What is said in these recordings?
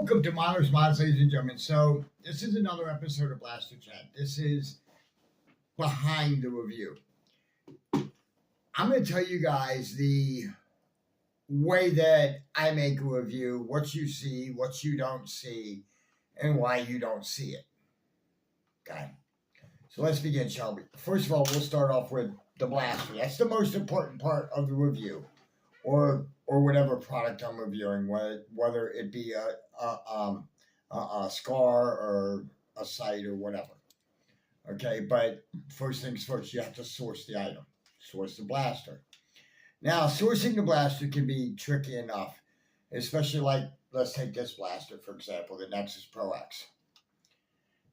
Welcome to Modern Mods, ladies and gentlemen. So, this is another episode of Blaster Chat. This is behind the review. I'm going to tell you guys the way that I make a review, what you see, what you don't see, and why you don't see it. Okay. So, let's begin, shall we? First of all, we'll start off with the blaster. That's the most important part of the review, or whatever product I'm reviewing, whether it be a scar or a site or whatever. Okay, but first things first, you have to source the item, source the blaster. Now, sourcing the blaster can be tricky enough, especially like, let's take this blaster, for example, the Nexus Pro X.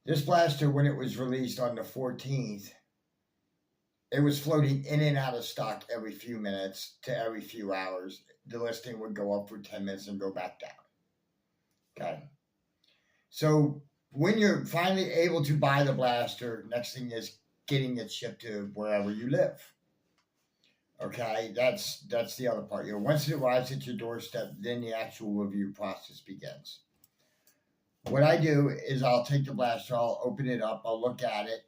This blaster, when it was released on the 14th, it was floating in and out of stock every few minutes to every few hours. The listing would go up for 10 minutes and go back down. Okay. So when you're finally able to buy the blaster, next thing is getting it shipped to wherever you live. Okay, that's the other part. Once it arrives at your doorstep, then the actual review process begins. What I do is I'll take the blaster, I'll open it up, I'll look at it.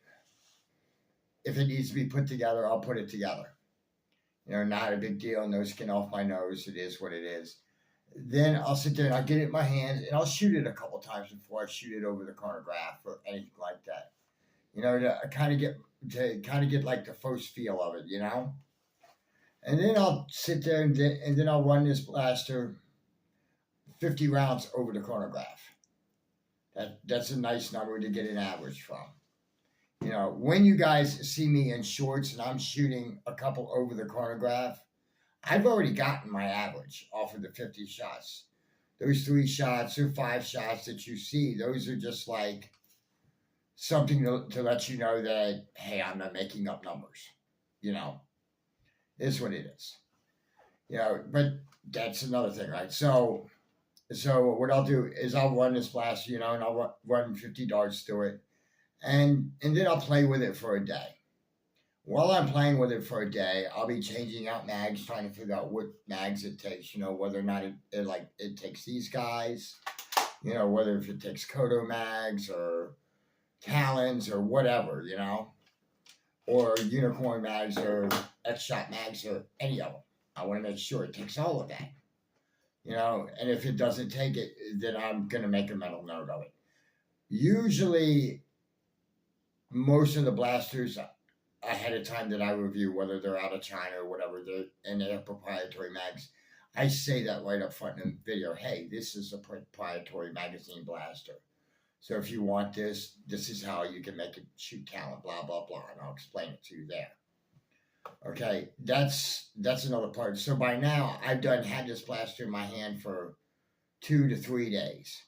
If it needs to be put together, I'll put it together. Not a big deal, no skin off my nose. It is what it is. Then I'll sit there and I'll get it in my hands and I'll shoot it a couple times before I shoot it over the chronograph or anything like that. To kind of get like the first feel of it, And then I'll sit there and then I'll run this blaster 50 rounds over the chronograph. That's a nice number to get an average from. When you guys see me in shorts and I'm shooting a couple over the chronograph, I've already gotten my average off of the 50 shots. Those 3 shots or 5 shots that you see, those are just like something to let you know that, hey, I'm not making up numbers. It's what it is. But that's another thing, right? So what I'll do is I'll run this blaster, and I'll run 50 darts through it. And then I'll play with it for a day. While I'm playing with it for a day, I'll be changing out mags, trying to figure out what mags it takes, whether or not it takes these guys, whether if it takes Kodo mags or Talons or whatever, or Unicorn mags or X-Shot mags or any of them. I want to make sure it takes all of that, and if it doesn't take it, then I'm going to make a mental note of it. Usually, most of the blasters ahead of time that I review, whether they're out of China or whatever, and they have proprietary mags, I say that right up front in the video. Hey, this is a proprietary magazine blaster. So if you want this is how you can make it shoot Talon, blah, blah, blah, and I'll explain it to you there. Okay, that's another part. So by now, I've had this blaster in my hand for 2 to 3 days.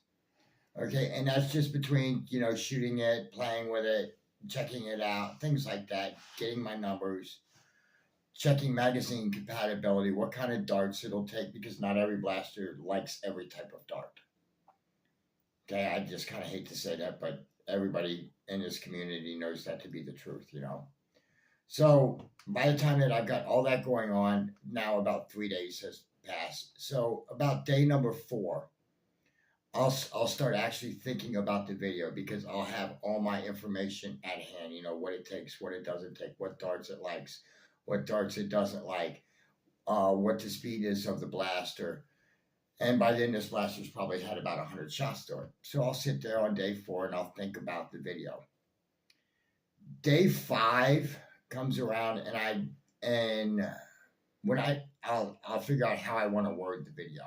Okay, and that's just between, shooting it, playing with it, checking it out, things like that, getting my numbers, checking magazine compatibility, what kind of darts it'll take, because not every blaster likes every type of dart. Okay, I just kind of hate to say that, but everybody in this community knows that to be the truth, So by the time that I've got all that going on, now about 3 days has passed. So about day number 4, I'll start actually thinking about the video, because I'll have all my information at hand, what it takes, what it doesn't take, what darts it likes, what darts it doesn't like, what the speed is of the blaster. And by then, this blaster's probably had about 100 shots to it. So I'll sit there on day 4 and I'll think about the video. Day 5 comes around and when I'll figure out how I want to word the video.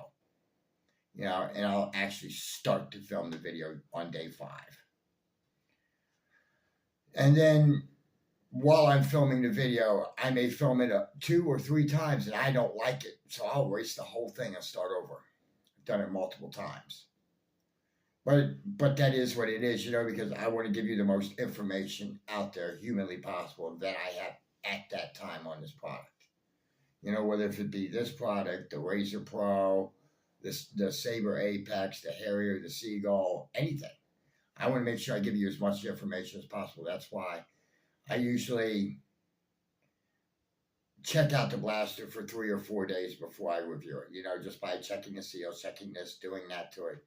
And I'll actually start to film the video on day 5. And then while I'm filming the video, I may film it 2 or 3 times and I don't like it. So I'll erase the whole thing and start over. I've done it multiple times. But that is what it is, because I want to give you the most information out there humanly possible that I have at that time on this product. Whether if it be this product, the Razor Pro, the Saber Apex, the Harrier, the Seagull, anything. I want to make sure I give you as much information as possible. That's why I usually check out the blaster for 3 or 4 days before I review it, just by checking the seal, checking this, doing that to it.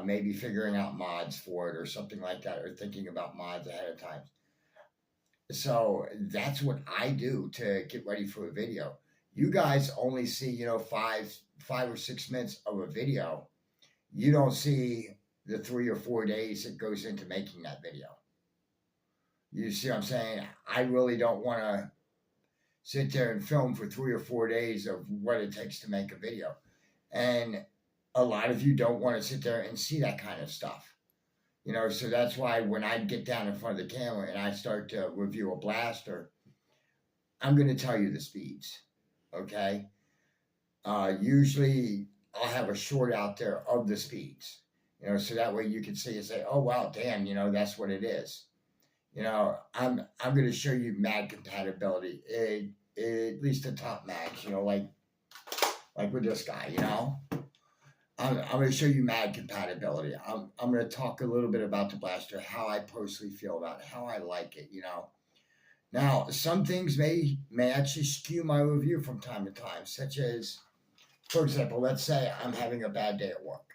maybe figuring out mods for it or something like that, or thinking about mods ahead of time. So that's what I do to get ready for a video. You guys only see, five or 6 minutes of a video. You don't see the 3 or 4 days it goes into making that video. You see what I'm saying? I really don't want to sit there and film for 3 or 4 days of what it takes to make a video. And a lot of you don't want to sit there and see that kind of stuff. So that's why when I get down in front of the camera and I start to review a blaster, I'm going to tell you the speeds, okay? Usually I'll have a short out there of the speeds, so that way you can see and say, oh, wow, damn, that's what it is. I'm going to show you mag compatibility, at least the top mags, like with this guy, I'm going to show you mag compatibility. I'm going to talk a little bit about the blaster, how I personally feel about it, how I like it, Now, some things may actually skew my review from time to time, such as, for example, let's say I'm having a bad day at work,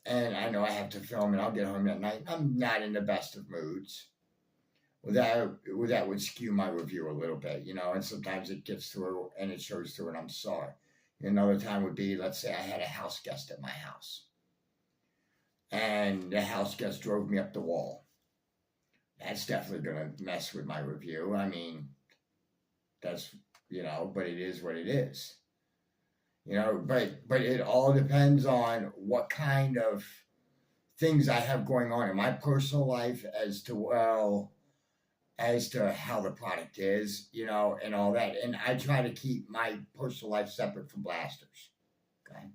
and I know I have to film and I'll get home at night. I'm not in the best of moods. Well, that would skew my review a little bit, and sometimes it gets through and it shows through and I'm sorry. Another time would be, let's say I had a house guest at my house and the house guest drove me up the wall. That's definitely going to mess with my review. I mean, that's, but it is what it is. But it all depends on what kind of things I have going on in my personal life as to how the product is, and all that. And I try to keep my personal life separate from blasters. Okay.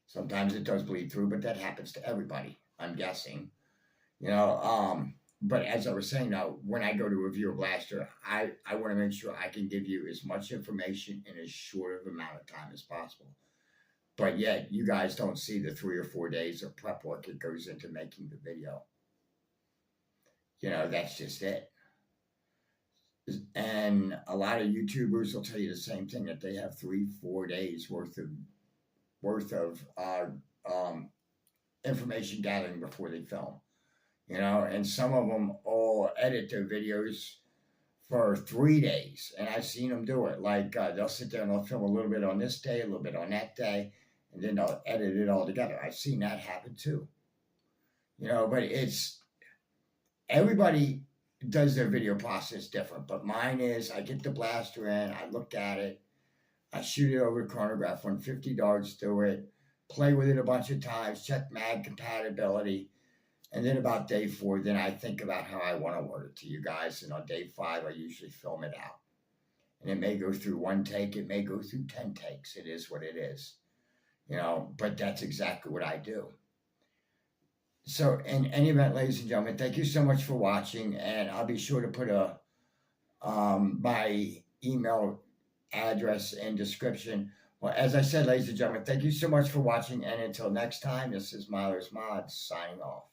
Sometimes it does bleed through, but that happens to everybody, I'm guessing. But as I was saying now, when I go to review a blaster, I want to make sure I can give you as much information in as short of amount of time as possible. But yet, you guys don't see the 3 or 4 days of prep work it goes into making the video. That's just it. And a lot of YouTubers will tell you the same thing, that they have 3-4 days worth of information gathering before they film. And some of them all edit their videos for 3 days, and I've seen them do it. Like they'll sit there and they'll film a little bit on this day, a little bit on that day, and then they'll edit it all together. I've seen that happen too. But it's everybody does their video process different. But mine is, I get the blaster in, I look at it, I shoot it over the chronograph, run 50 darts through it, play with it a bunch of times, check mag compatibility. And then about day 4, then I think about how I want to word it to you guys. And on day 5, I usually film it out. And it may go through 1 take. It may go through 10 takes. It is what it is. But that's exactly what I do. So in any event, ladies and gentlemen, thank you so much for watching. And I'll be sure to put my email address in description. Well, as I said, ladies and gentlemen, thank you so much for watching. And until next time, this is Myler's Mods signing off.